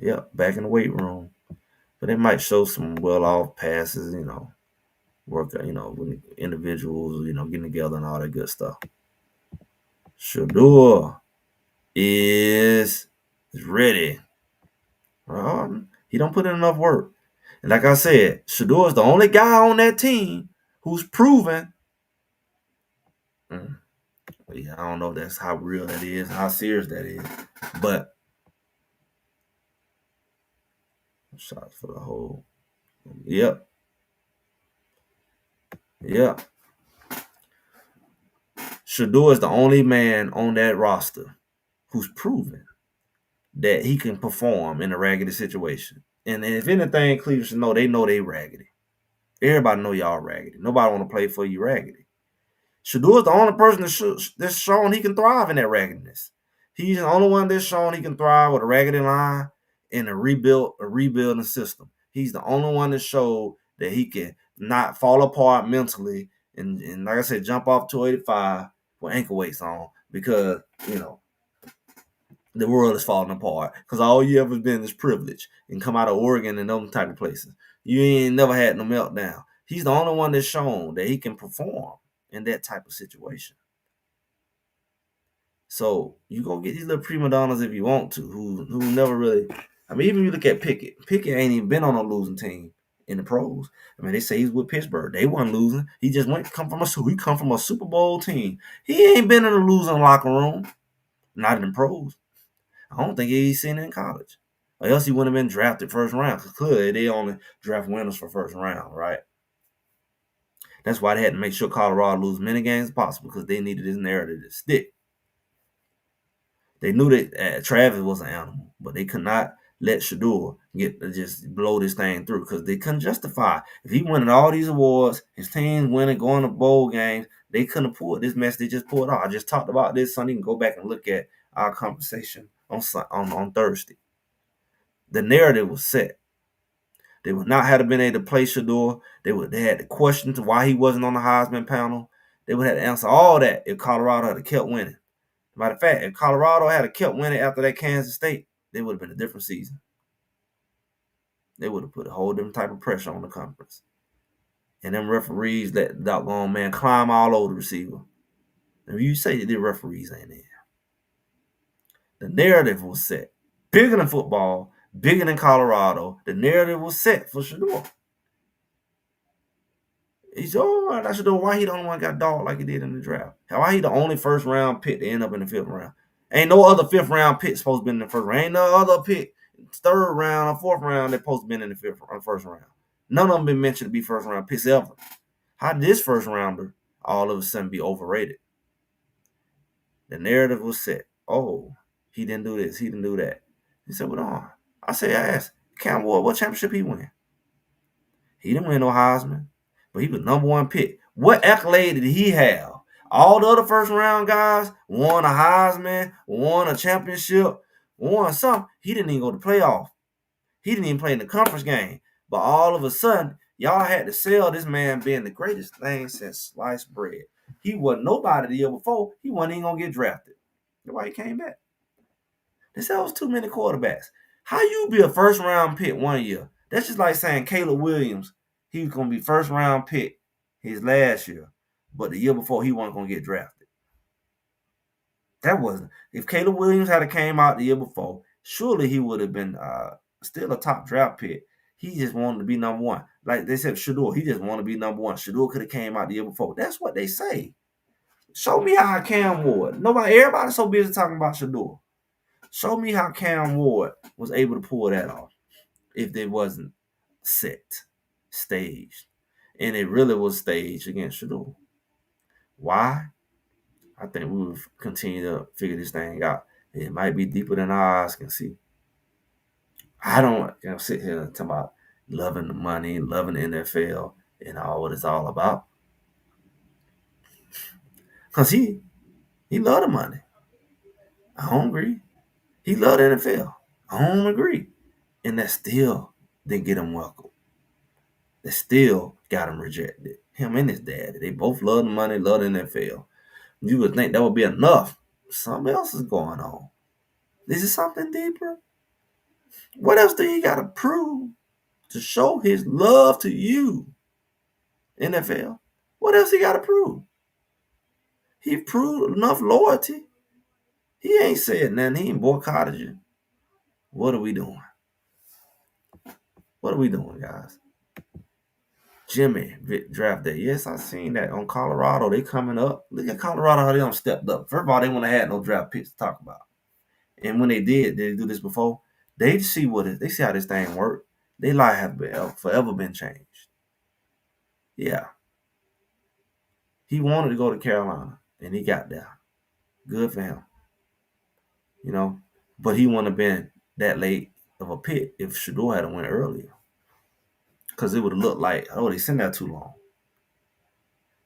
Yeah, back in the weight room, but it might show some well off passes. Work. When individuals, getting together and all that good stuff. Shedeur is ready. He don't put in enough work. And like I said, Shedeur is the only guy on that team who's proven. Yeah, I don't know if that's how real that is, how serious that is. But shots for the whole. Yep. Shedeur is the only man on that roster who's proven that he can perform in a raggedy situation. And if anything, Cleveland should know they raggedy. Everybody know y'all raggedy. Nobody want to play for you raggedy. Shedeur is the only person that's shown he can thrive in that raggedness. He's the only one that's shown he can thrive with a raggedy line in a rebuilding system. He's the only one that showed that he can not fall apart mentally and like I said, jump off 285 with ankle weights on because, the world is falling apart. Because all you ever been is privilege and come out of Oregon and those type of places. You ain't never had no meltdown. He's the only one that's shown that he can perform in that type of situation. So you go get these little prima donnas if you want to, who never really. I mean, even you look at Pickett. Pickett ain't even been on a losing team in the pros. I mean, they say he's with Pittsburgh. They wasn't losing. He just come from a Super Bowl team. He ain't been in a losing locker room, not in the pros. I don't think he's seen it in college, or else he wouldn't have been drafted first round. Because clearly they only draft winners for first round, right? That's why they had to make sure Colorado lose many games as possible because they needed this narrative to stick. They knew that Travis was an animal, but they could not let Shedeur just blow this thing through because they couldn't justify. If he winning all these awards, his team's winning, going to bowl games, they couldn't have pulled this mess. They just pulled off. I just talked about this Sunday. You can go back and look at our conversation on Thursday. The narrative was set. They would not have been able to play Shedeur. They had the question to why he wasn't on the Heisman panel. They would have to answer all that if Colorado had kept winning. Matter of fact, if Colorado had kept winning after that Kansas State, they would have been a different season. They would have put a whole different type of pressure on the conference. And them referees let the doggone man climb all over the receiver. And you say that the referees ain't there. The narrative was set. Bigger than football, bigger than Colorado. The narrative was set for Shedeur. He's I should know why he the only one got dogged like he did in the draft. Why he the only first round pick to end up in the fifth round? Ain't no other fifth round pick supposed to be in the first round. Ain't no other pick, third round or fourth round, that supposed to be in the first round. None of them been mentioned to be first round picks ever. How did this first rounder all of a sudden be overrated? The narrative was set. Oh, he didn't do this, he didn't do that. He said, "What on?" I asked Cam Ward, what championship he win? He didn't win no Heisman, but he was number one pick. What accolade did he have? All the other first round guys won a Heisman, won a championship, won something. He didn't even go to playoff. He didn't even play in the conference game. But all of a sudden, Y'all had to sell this man being the greatest thing since sliced bread. He wasn't nobody the year before. He wasn't even gonna get drafted. That's why he came back. They said it was too many quarterbacks. How you be a first round pick one year? That's just like saying Caleb Williams, he was gonna be first round pick his last year, but the year before he wasn't gonna get drafted. That wasn't. If Caleb Williams had came out the year before, surely he would have been still a top draft pick. He just wanted to be number one. Like they said, Shedeur, he just wanted to be number one. Shedeur could have came out the year before. That's what they say. Show me how Cam Ward. Everybody's so busy talking about Shedeur. Show me how Cam Ward was able to pull that off if it wasn't set, staged. And it really was staged against Shedeur. Why? I think we will continue to figure this thing out. It might be deeper than our eyes can see. I don't sit here and talk about loving the money, loving the NFL, and all what it's all about. Because he loved the money. I don't agree. He loved the NFL. I don't agree. And that still didn't get him welcome. That still got him rejected. Him and his daddy. They both love the money, love the NFL. You would think that would be enough. Something else is going on. Is it something deeper? What else do he got to prove to show his love to you, NFL? What else he got to prove? He proved enough loyalty. He ain't said nothing. He ain't boycotted you. What are we doing? What are we doing, guys? Jimmy draft day. Yes, I seen that on Colorado. They coming up. Look at Colorado, how they done stepped up. First of all, they wouldn't have had no draft picks to talk about. And when they did do this before, they see they see how this thing worked. Their life have forever been changed. Yeah. He wanted to go to Carolina, and he got there. Good for him. But he wouldn't have been that late of a pick if Shedeur had went earlier. Because it would have looked like, they sent that too long.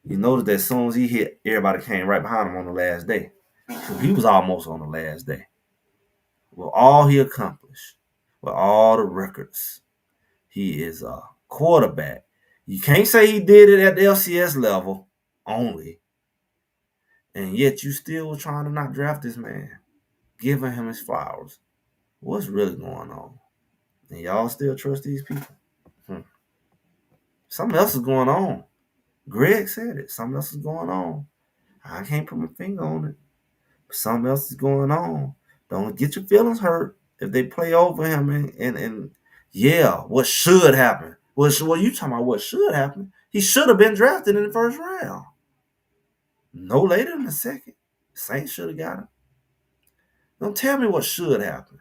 You notice that as soon as he hit, everybody came right behind him on the last day. So he was almost on the last day. With all he accomplished, with all the records, he is a quarterback. You can't say he did it at the LCS level only. And yet you still were trying to not draft this man, giving him his flowers. What's really going on? And y'all still trust these people? Something else is going on. Greg said it. Something else is going on. I can't put my finger on it. But something else is going on. Don't get your feelings hurt if they play over him and yeah, what should happen? Well, you talking about what should happen? He should have been drafted in the first round. No later than the second. Saints should have got him. Don't tell me what should happen.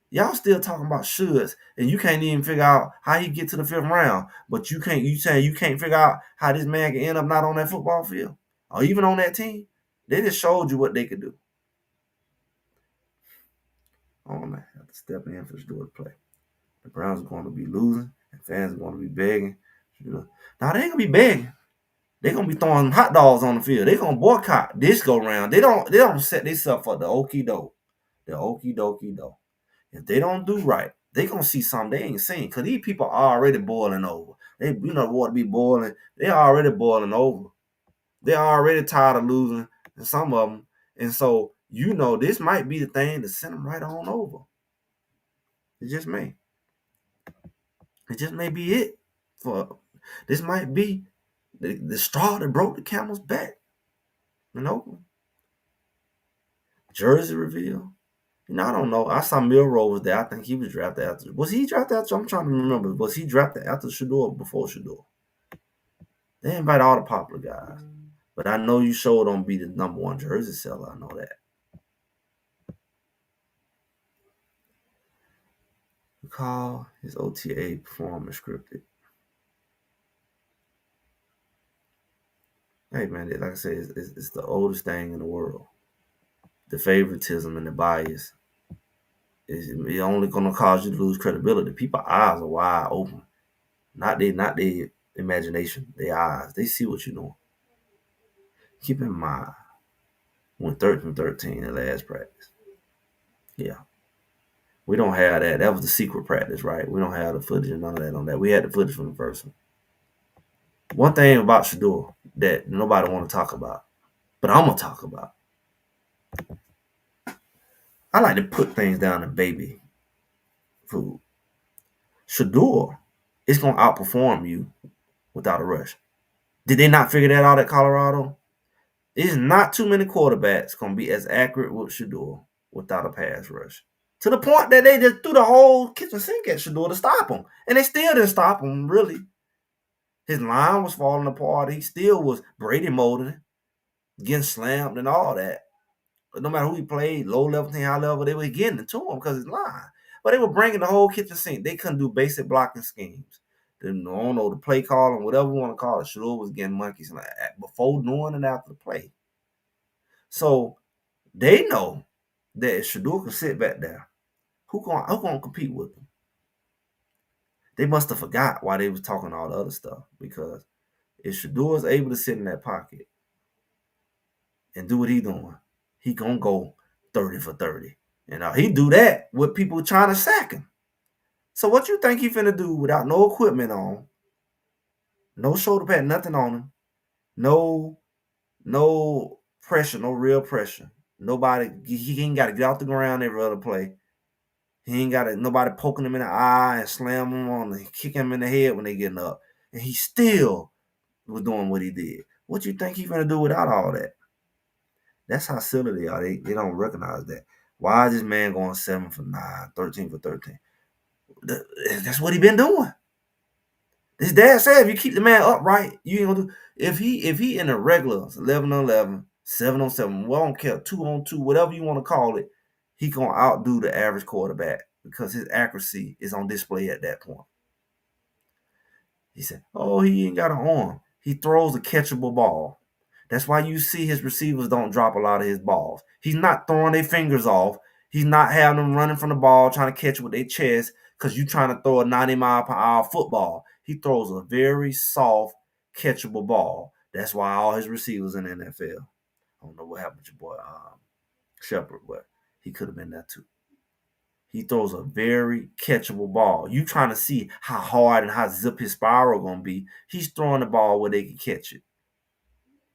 Y'all still talking about shoulds, and you can't even figure out how he get to the fifth round. But you saying you can't figure out how this man can end up not on that football field or even on that team. They just showed you what they could do. Oh man, have to step in for Shedeur to play. The Browns are going to be losing, and fans are going to be begging. Now they ain't gonna be begging. They're gonna be throwing hot dogs on the field. They're gonna boycott this go round. They don't set themselves for the okie doke. The okie dokie doke. If they don't do right, they gonna see something they ain't seen. Cause these people are already boiling over. They water be boiling. They're already boiling over. They're already tired of losing, and some of them. And so this might be the thing to send them right on over. It just may. It just may be it. This might be the straw that broke the camel's back. Jersey reveal. I don't know. I saw Milroe was there. I think he was drafted after. Was he drafted after? I'm trying to remember. Was he drafted after Shedeur or before Shedeur? They invite all the popular guys. But I know you sure don't be the number one jersey seller. I know that. Recall his OTA performance scripted. Hey, man, like I said, it's the oldest thing in the world. The favoritism and the bias is only going to cause you to lose credibility. People's eyes are wide open. Not their imagination, their eyes. They see what you're doing. Keep in mind, went 13 in last practice. Yeah. We don't have that. That was the secret practice, right? We don't have the footage and none of that on that. We had the footage from the first one. One thing about Shedeur that nobody want to talk about, but I'm gonna talk about. I like to put things down in baby food. Shedeur is gonna outperform you without a rush. Did they not figure that out at Colorado? There's not too many quarterbacks gonna be as accurate with Shedeur without a pass rush. To the point that they just threw the whole kitchen sink at Shedeur to stop him, and they still didn't stop him. Really, his line was falling apart. He still was Brady molding, getting slammed and all that. But no matter who he played, low level, high level, they were getting it to him because his line. But they were bringing the whole kitchen sink. They couldn't do basic blocking schemes. I don't know, the play calling, whatever you want to call it. Shedeur was getting monkeys before, during, and after the play. So they know that if Shedeur can sit back there, who gonna compete with them? They must have forgot why they was talking all the other stuff. Because if Shedeur is able to sit in that pocket and do what he doing, he gonna go 30 for 30. He do that with people trying to sack him. So what you think he finna do without no equipment on, no shoulder pad, nothing on him, no pressure, no real pressure. Nobody, he ain't got to get off the ground every other play. He ain't got nobody poking him in the eye and slam him on and kick him in the head when they getting up. And he still was doing what he did. What you think he finna do without all that? That's how silly they are. They don't recognize that. Why is this man going 7 for 9, 13 for 13? That's what he been doing. His dad said if you keep the man upright, you ain't gonna do. If he in a regular 11 on 11, 7 on 7, well, I don't care, 2 on 2, whatever you want to call it, he gonna outdo the average quarterback because his accuracy is on display at that point. He said, "Oh, he ain't got an arm. He throws a catchable ball. That's why you see his receivers don't drop a lot of his balls. He's not throwing their fingers off. He's not having them running from the ball trying to catch it with their chest because you're trying to throw a 90-mile-per-hour football. He throws a very soft, catchable ball. That's why all his receivers in the NFL. I don't know what happened to your boy Shepard, but he could have been that too. He throws a very catchable ball. You trying to see how hard and how zip his spiral gonna be. He's throwing the ball where they can catch it.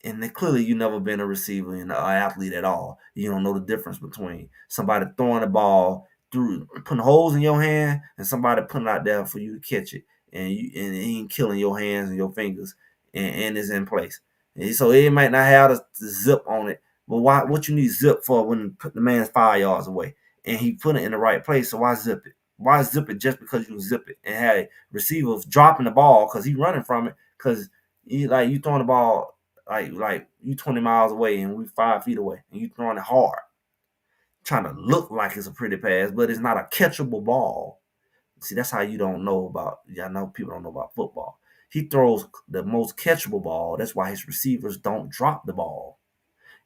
And then clearly you never been a receiver and an athlete at all. You don't know the difference between somebody throwing the ball through, putting holes in your hand, and somebody putting it out there for you to catch it, and he ain't killing your hands and your fingers, and it's in place. And so it might not have the zip on it, but why? What you need zip for when the man's 5 yards away, and he put it in the right place? So why zip it? Why zip it just because you zip it and have receivers dropping the ball because he's running from it because you throwing the ball like you 20 miles away and we 5 feet away and you throwing it hard, trying to look like it's a pretty pass, but it's not a catchable ball. See, that's how you don't know about. I know people don't know about football. He throws the most catchable ball. That's why his receivers don't drop the ball,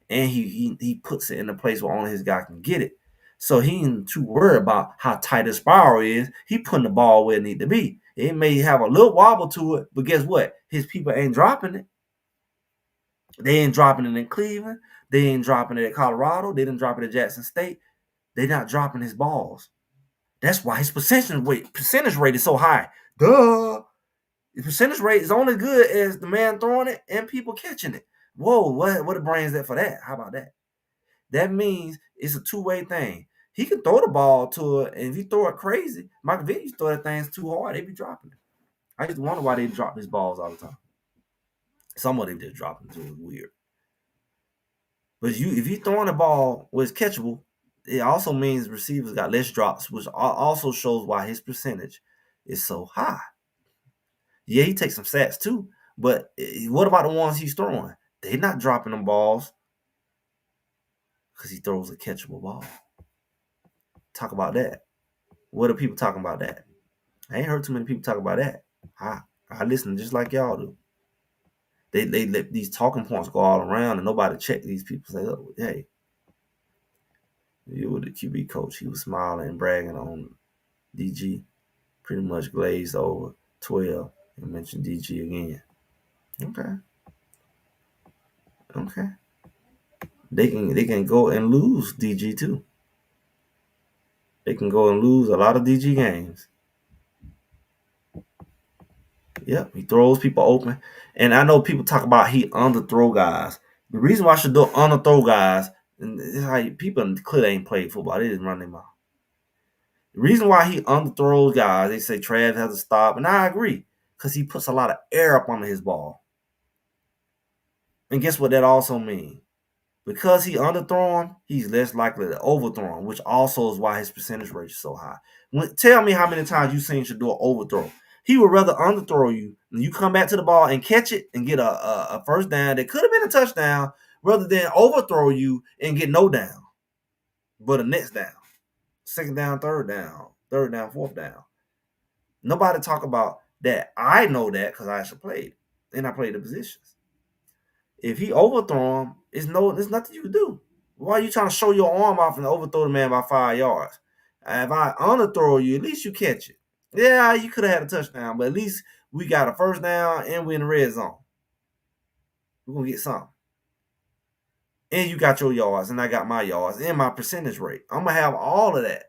and he puts it in a place where only his guy can get it. So he ain't too worried about how tight his spiral is. He putting the ball where it need to be. It may have a little wobble to it, but guess what? His people ain't dropping it. They ain't dropping it in Cleveland. They ain't dropping it at Colorado. They didn't drop it at Jackson State. They're not dropping his balls. That's why his percentage rate is so high. Duh. The percentage rate is only good as the man throwing it and people catching it. Whoa, what brains that for that? How about that? That means it's a two-way thing. He can throw the ball to it, and if he throw it crazy, Michael Vick used to throw that thing too hard, they be dropping it. I used to wonder why they drop his balls all the time. Some of them just drop them too. It's weird. But if you throwing the ball where it's catchable, it also means receivers got less drops, which also shows why his percentage is so high. Yeah, he takes some sacks too, but what about the ones he's throwing? They're not dropping them balls because he throws a catchable ball. Talk about that. What are people talking about that? I ain't heard too many people talk about that. I listen just like y'all do. They let these talking points go all around and nobody check these people. Say, oh, hey, you were the QB coach. He was smiling and bragging on DG. Pretty much glazed over 12 and mentioned DG again. Okay. They can go and lose DG too. They can go and lose a lot of DG games Yep, he throws people open. And I know people talk about he underthrow guys. The reason why I should do underthrow guys, and this is how people clearly ain't played football. They just run their mouth. The reason why he underthrows guys, they say Trav has to stop, and I agree, because he puts a lot of air up under his ball. And guess what that also means? Because he underthrow him, he's less likely to overthrow him, which also is why his percentage rate is so high. Tell me how many times you've seen Shedeur overthrow. He would rather underthrow you and you come back to the ball and catch it and get a first down that could have been a touchdown rather than overthrow you and get no down, but a next down, second down, third down, fourth down. Nobody talk about that. I know that because I actually played and I played the positions. If he overthrow him, there's nothing you can do. Why are you trying to show your arm off and overthrow the man by 5 yards? If I underthrow you, at least you catch it. Yeah, you could have had a touchdown, but at least we got a first down and we're in the red zone. We're gonna get something. And you got your yards, and I got my yards and my percentage rate. I'm gonna have all of that.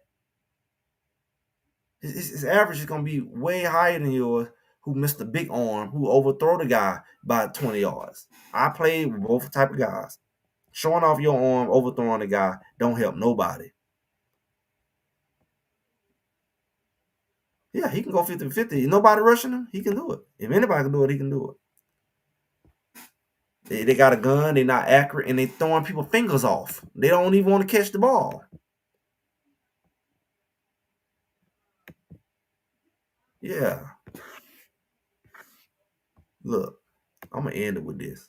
His average is gonna be way higher than yours, who missed the big arm, who overthrow the guy by 20 yards. I played with both type of guys. Showing off your arm, overthrowing the guy, don't help nobody. Yeah, he can go 50-50. Nobody rushing him, he can do it. If anybody can do it, he can do it. They got a gun, they're not accurate, and they throwing people fingers off. They don't even want to catch the ball. Yeah. Look, I'm going to end it with this.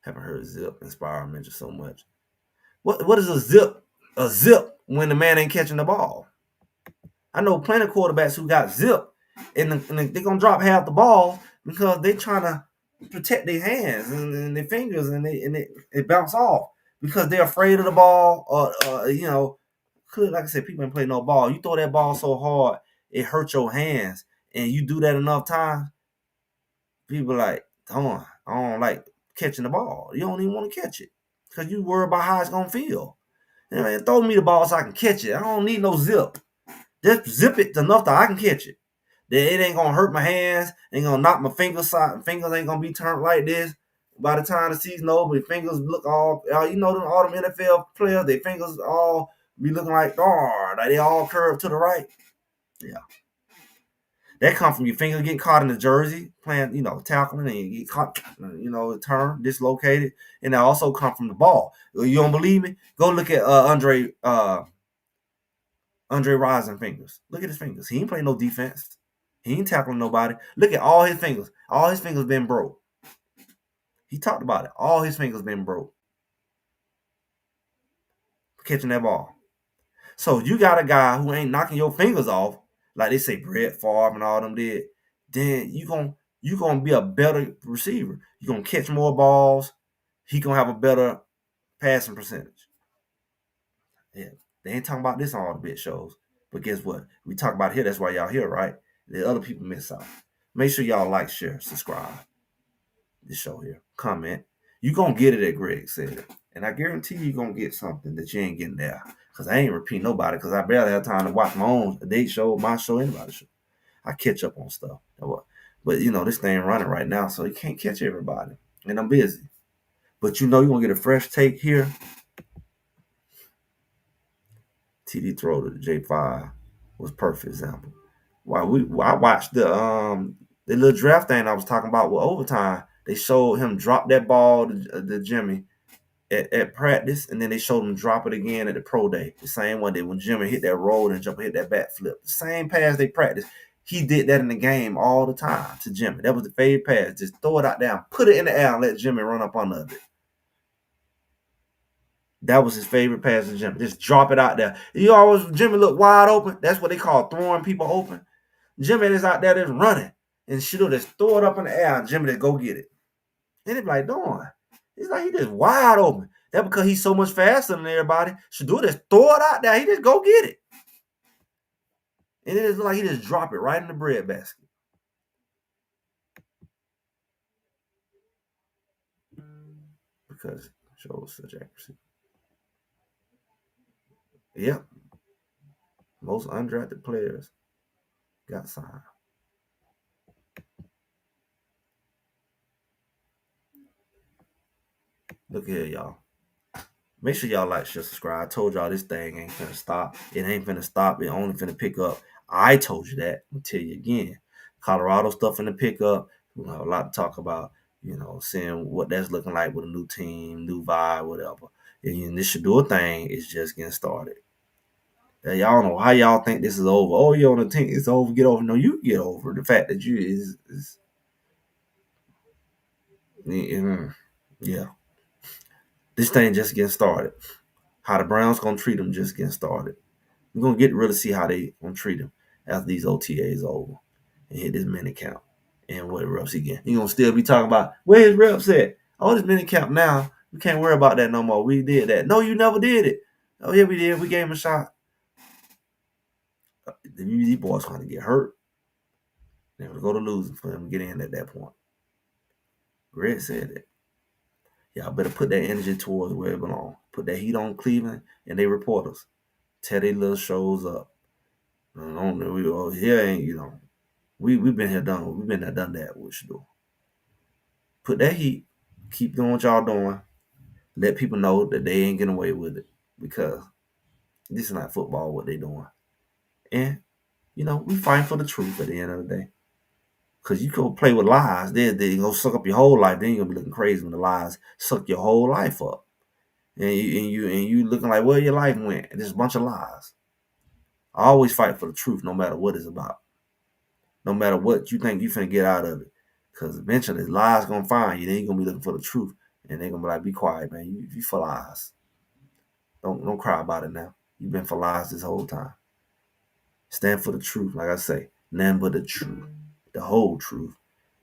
Haven't heard Zip inspire mention so much. What is a zip? A zip when the man ain't catching the ball. I know plenty of quarterbacks who got zip, and they're going to drop half the ball because they trying to protect their hands and their fingers, and it bounce off because they're afraid of the ball. Like I said, people ain't play no ball. You throw that ball so hard, it hurts your hands, and you do that enough times, people like, I don't like catching the ball. You don't even want to catch it because you worry about how it's going to feel. Man, throw me the ball so I can catch it. I don't need no zip. Just zip it enough that I can catch it. That it ain't gonna hurt my hands, ain't gonna knock my fingers out. Fingers ain't gonna be turned like this. By the time the season over, my fingers look all all them NFL players, their fingers all be looking like they all curved to the right. Yeah. That come from your fingers getting caught in the jersey, playing, tackling, and you get caught, turn, dislocated. And that also come from the ball. You don't believe me? Go look at Andre Rison fingers. Look at his fingers. He ain't playing no defense. He ain't tackling nobody. Look at all his fingers. All his fingers been broke. He talked about it. All his fingers been broke. Catching that ball. So you got a guy who ain't knocking your fingers off, like they say Brett Favre and all them did, then you gonna be a better receiver. You're gonna catch more balls. He gonna have a better passing percentage. Yeah. They ain't talking about this on all the big shows. But guess what? We talk about it here. That's why y'all here, right? The other people miss out. Make sure y'all like, share, subscribe. This show here. Comment. You gonna get it at Greg said it. And I guarantee you gonna get something that you ain't getting there. Because I ain't repeat nobody because I barely have time to watch my own date show, my show, anybody's show. I catch up on stuff. But this thing running right now, so you can't catch everybody. And I'm busy. But you're gonna get a fresh take here. TD throw to the J5 was a perfect example. I watched the little draft thing I was talking about with overtime. They showed him drop that ball to Jimmy at practice, and then they showed him drop it again at the pro day. The same one that when Jimmy hit that roll and jump and hit that back flip. The same pass they practiced. He did that in the game all the time to Jimmy. That was the favorite pass. Just throw it out there, put it in the air, and let Jimmy run up under it. That was his favorite pass to Jimmy. Just drop it out there. Jimmy look wide open. That's what they call throwing people open. Jimmy is out there just running. And Shedeur just throw it up in the air and Jimmy just go get it. And they be like, darn. He's like, he just wide open. That's because he's so much faster than everybody. Shedeur just throw it out there. He just go get it. And it just look like he just drop it right in the bread basket. Because it shows such accuracy. Yep. Most undrafted players got signed. Look here, y'all. Make sure y'all like, share, subscribe. I told y'all this thing ain't finna stop. It ain't finna stop. It only finna pick up. I told you that. I'm gonna tell you again. Colorado stuff finna pick up. We're gonna have a lot to talk about. Seeing what that's looking like with a new team, new vibe, whatever. And this Shedeur thing is just getting started. Y'all know how y'all think this is over. Oh, you're on the team. It's over. Get over. No, you get over the fact that you is yeah. This thing just getting started. How the Browns gonna treat them just getting started. We're gonna get to really see how they gonna treat him after these OTAs over and hit this mini count and what reps he get. He gonna still be talking about where his reps at. Oh, this mini count now. We can't worry about that no more. We did that. No, you never did it. Oh yeah, we did. We gave him a shot. These boys gonna get hurt. They're gonna go to losing for him to get in at that point. Greg said it. Y'all better put that energy towards where it belongs. Put that heat on Cleveland and they reporters. Tear their little shows up. I don't know. Here ain't we've been here done. We've been there done that. What you do? Put that heat. Keep doing what y'all doing. Let people know that they ain't getting away with it because this is not football. What they doing, and we fighting for the truth at the end of the day. Cause you go play with lies, they gonna suck up your whole life. Then you gonna be looking crazy when the lies suck your whole life up, and you looking like where your life went. And there's a bunch of lies. I always fight for the truth, no matter what it's about. No matter what you think you finna get out of it. Because eventually lies gonna find you. Then you're gonna be looking for the truth. And they're gonna be like, be quiet, man. You for lies. Don't cry about it now. You've been for lies this whole time. Stand for the truth, like I say. None but the truth. The whole truth.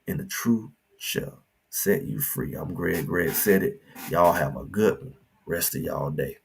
And the truth shall set you free. I'm Greg. Greg said it. Y'all have a good one. Rest of y'all day.